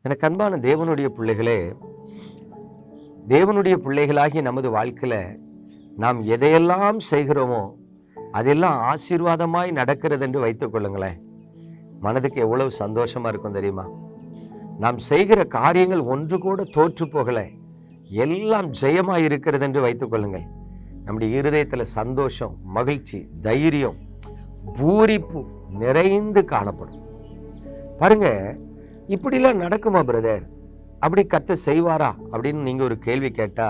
எனக்கு அன்பான தேவனுடைய பிள்ளைகளே, தேவனுடைய பிள்ளைகளாகிய நமது வாழ்க்கையில நாம் எதையெல்லாம் செய்கிறோமோ அதெல்லாம் ஆசீர்வாதமாய் நடக்கிறது என்று வைத்துக் கொள்ளுங்களேன். மனதுக்கு எவ்வளவு சந்தோஷமா இருக்கும் தெரியுமா? நாம் செய்கிற காரியங்கள் ஒன்று கூட தோற்று போகல, எல்லாம் ஜெயமாய் இருக்கிறது என்று வைத்துக் கொள்ளுங்கள். நம்முடைய இருதயத்துல சந்தோஷம், மகிழ்ச்சி, தைரியம், பூரிப்பு நிறைந்து காணப்படும். பாருங்க, இப்படிலாம் நடக்குமா பிரதர்? அப்படி கர்த்தர் செய்வாரா அப்படின்னு நீங்க ஒரு கேள்வி கேட்டா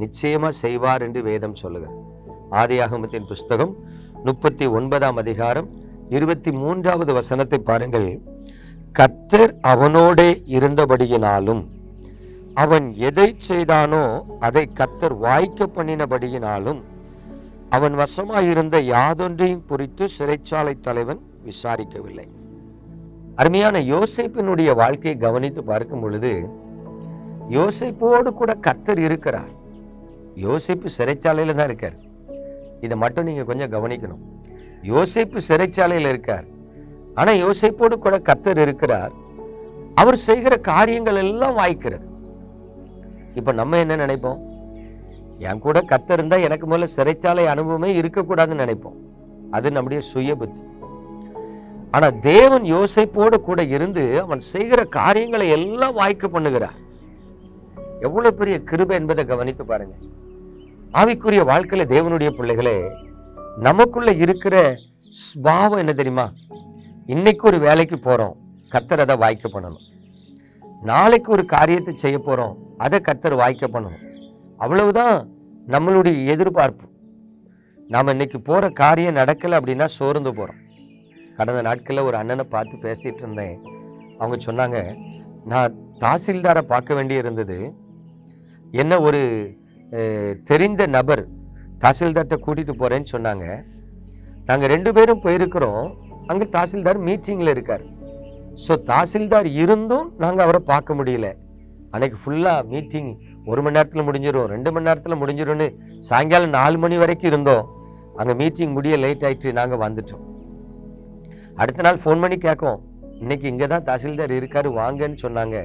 நிச்சயமா செய்வார் என்று வேதம் சொல்லுகிறது. ஆதியாகமத்தின் புஸ்தகம் 39ஆம் அதிகாரம் 23வது வசனத்தை பாருங்கள். கர்த்தர் அவனோடே இருந்தபடியினாலும் அவன் எதை செய்தானோ அதை கர்த்தர் வாய்க்க பண்ணினபடியினாலும் அவன் வசமாயிருந்த யாதொன்றையும் குறித்து சிறைச்சாலை தலைவன் விசாரிக்கவில்லை. அருமையான யோசேப்பினுடைய வாழ்க்கையை கவனித்து பார்க்கும் பொழுது யோசேப்போடு கூட கர்த்தர் இருக்கிறார். யோசேப்பு சிறைச்சாலையில தான் இருக்கார். இதை மட்டும் நீங்க கொஞ்சம் கவனிக்கணும். யோசேப்பு சிறைச்சாலையில் இருக்கார், ஆனா யோசேப்போடு கூட கர்த்தர் இருக்கிறார். அவர் செய்கிற காரியங்கள் எல்லாம் வாய்க்கிறது. இப்ப நம்ம என்ன நினைப்போம்? என் கூட கர்த்தர் இருந்தா எனக்கு முதல்ல சிறைச்சாலை அனுபவமே இருக்கக்கூடாதுன்னு நினைப்போம். அது நம்முடைய சுய புத்தி. ஆனா தேவன் யோசேப்போடு கூட இருந்து அவன் செய்கிற காரியங்களை எல்லாம் வாய்க்க பண்ணுகிறார். எவ்வளவு பெரிய கிருபை என்பதை கவனித்து பாருங்க. ஆவிக்குரிய வாழ்க்கையில தேவனுடைய பிள்ளைகளே, நமக்குள்ள இருக்கிற ஸ்பாவம் என்ன தெரியுமா? இன்னைக்கு ஒரு வேலைக்கு போறோம், கர்த்தர் அதை வாய்க்க பண்ணணும். நாளைக்கு ஒரு காரியத்தை செய்ய போறோம், அதை கர்த்தர் வாய்க்க பண்ணணும். அவ்வளவுதான் நம்மளுடைய எதிர்பார்ப்பு. நாம இன்னைக்கு போற காரியம் நடக்கல அப்படின்னா சோர்ந்து போறோம். கடந்த நாட்களில் ஒரு அண்ணனை பார்த்து பேசிட்டு இருந்தேன். அவங்க சொன்னாங்க, நான் தாசில்தாரை பார்க்க வேண்டி இருந்தது. என்ன ஒரு தெரிந்த நபர் தாசில்தார்கிட்ட கூட்டிட்டு போறேன்னு சொன்னாங்க. நாங்கள் 2 பேரும் போயிருக்கிறோம். அங்கே தாசில்தார் மீட்டிங்கில் இருக்கார். ஸோ தாசில்தார் இருந்தும் நாங்கள் அவரை பார்க்க முடியல. அன்னைக்கு ஃபுல்லாக மீட்டிங் 1 மணி நேரத்தில் முடிஞ்சிடும், 2 மணி நேரத்தில் முடிஞ்சிடும்னு சாயங்காலம் 4 மணி வரைக்கும் இருந்தோம். அங்கே மீட்டிங் முடிய லேட் ஆயிட்டு நாங்கள் வந்துட்டோம். அடுத்த நாள் ஃபோன் பண்ணி கேட்கும், இன்னைக்கு இங்கே தான் தாசில்தார் இருக்காரு வாங்கன்னு சொன்னாங்க.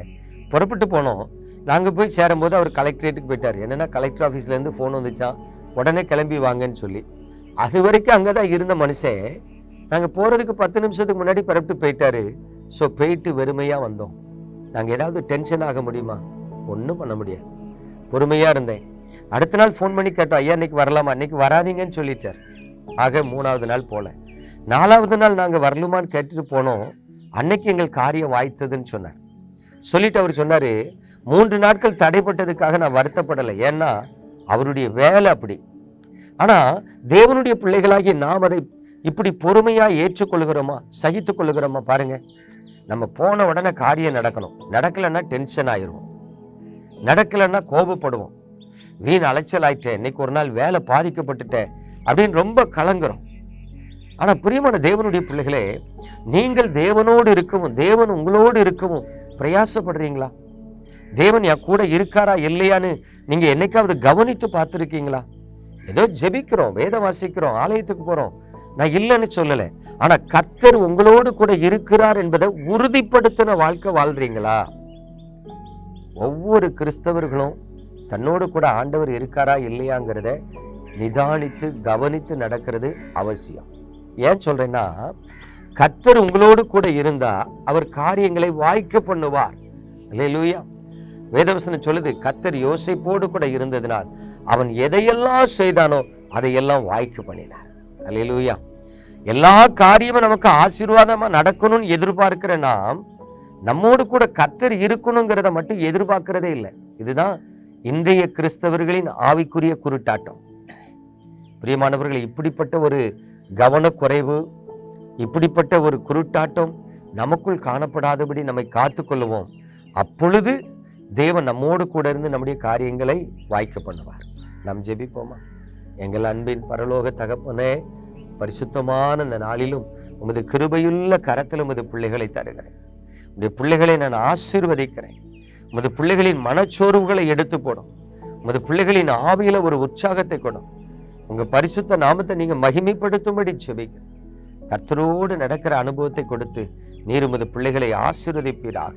புறப்பட்டு போனோம். நாங்கள் போய் சேரும்போது அவர் கலெக்டரேட்டுக்கு போயிட்டார். என்னன்னா கலெக்டர் ஆஃபீஸ்லேருந்து ஃபோன் வந்துச்சான், உடனே கிளம்பி வாங்கன்னு சொல்லி. அது வரைக்கும் அங்கே தான் இருந்த மனுஷன் நாங்கள் போகிறதுக்கு 10 நிமிஷத்துக்கு முன்னாடி புறப்பட்டு போயிட்டாரு. ஸோ போயிட்டு வெறுமையாக வந்தோம். நாங்கள் ஏதாவது டென்ஷன் ஆக முடியுமா? ஒன்றும் பண்ண முடியாது. பொறுமையாக இருந்தேன். அடுத்த நாள் ஃபோன் பண்ணி கேட்டோம், ஐயா இன்னைக்கு வரலாமா? இன்னைக்கு வராதிங்கன்னு சொல்லிட்டார். ஆக 3வது நாள் போல. 4வது நாள் நாங்கள் வரலுமான்னு கேட்டுட்டு போனோம். அன்னைக்கு எங்கள் காரியம் வாய்த்ததுன்னு சொன்னார். சொல்லிட்டு அவர் சொன்னாரு, 3 நாட்கள் தடைப்பட்டதுக்காக நான் வருத்தப்படலை, ஏன்னா அவருடைய வேலை அப்படி. ஆனா தேவனுடைய பிள்ளைகளாகிய நாம் அதை இப்படி பொறுமையா ஏற்றுக்கொள்கிறோமா, சகித்துக் கொள்கிறோமா? பாருங்க, நம்ம போன உடனே காரியம் நடக்கணும். நடக்கலைன்னா டென்ஷன் ஆயிடுவோம், நடக்கலைன்னா கோபப்படுவோம். வீண் அலைச்சல் ஆயிட்டேன், இன்னைக்கு ஒரு நாள் வேலை பாதிக்கப்பட்டுட்டேன் அப்படின்னு ரொம்ப கலங்குறோம். ஆனா பிரியமான தேவனுடைய பிள்ளைகளே, நீங்கள் தேவனோடு இருக்கவும் தேவன் உங்களோடு இருக்கவும் பிரயாசப்படுறீங்களா? தேவன் என் கூட இருக்காரா இல்லையான்னு நீங்க என்னைக்காவது கவனித்து பார்த்துருக்கீங்களா? ஏதோ ஜெபிக்கிறோம், வேதம் வாசிக்கிறோம், ஆலயத்துக்கு போறோம், நான் இல்லைன்னு சொல்லலை. ஆனா கர்த்தர் உங்களோடு கூட இருக்கிறார் என்பதை உறுதிப்படுத்தின வாழ்க்கை வாழ்றீங்களா? ஒவ்வொரு கிறிஸ்தவர்களும் தன்னோடு கூட ஆண்டவர் இருக்காரா இல்லையாங்கிறத நிதானித்து கவனித்து நடக்கிறது அவசியம். ஏன் சொல்றேன்னா, கர்த்தர் உங்களோடு கூட இருந்தா அவர் காரியங்களை வாய்க்க பண்ணுவார். அல்லேலூயா. வேதவசனம் சொல்லுது, கர்த்தர் யோசேப்போடு கூட இருந்ததினால் அவன் எதையெல்லாம் செய்தானோ அதையெல்லாம் வாய்க்க பண்ணினார். அல்லேலூயா. எல்லா காரியமும் நமக்கு ஆசீர்வாதமா நடக்கணும்னு எதிர்பார்க்கிற நாம் நம்மோடு கூட கர்த்தர் இருக்கணுங்கிறத மட்டும் எதிர்பார்க்கிறதே இல்லை. இதுதான் இன்றைய கிறிஸ்தவர்களின் ஆவிக்குரிய குருட்டாட்டம். பிரியமானவர்கள், இப்படிப்பட்ட ஒரு கவனக்குறைவு, இப்படிப்பட்ட ஒரு குருட்டாட்டம் நமக்குள் காணப்படாதபடி நம்மை காத்து கொள்ளுவோம். அப்பொழுது தேவன் நம்மோடு கூட இருந்து நம்முடைய காரியங்களை வாய்க்க பண்ணுவார். நாம் ஜெபிப்போமா? எங்கள் அன்பின் பரலோக தகப்பனே, பரிசுத்தமான இந்த நாளிலும் உமது கிருபையுள்ள கரத்தில் உமது பிள்ளைகளை தருகிறேன். உடைய பிள்ளைகளை நான் ஆசீர்வதிக்கிறேன். உமது பிள்ளைகளின் மனச்சோர்வுகளை எடுத்து போடும். உமது பிள்ளைகளின் ஆவியில ஒரு உற்சாகத்தை கொடும். உங்க பரிசுத்த நாமத்தை நீங்க மகிமைப்படுத்தும்படி ஜெபிக்கிறேன். கர்த்தரோடு நடக்கிற அனுபவத்தை கொடுத்து நீர் உமது பிள்ளைகளை ஆசீர்வதிப்பீராக.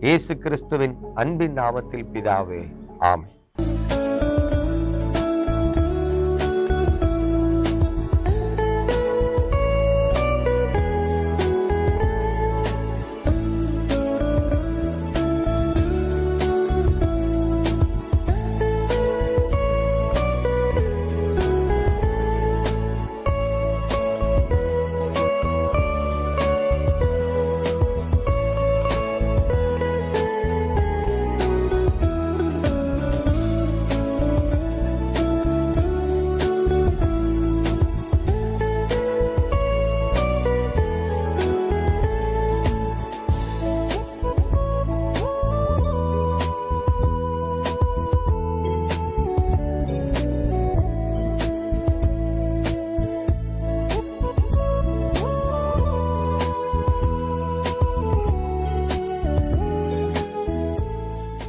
இயேசு கிறிஸ்துவின் அன்பின் நாமத்தில் பிதாவே, ஆமென்.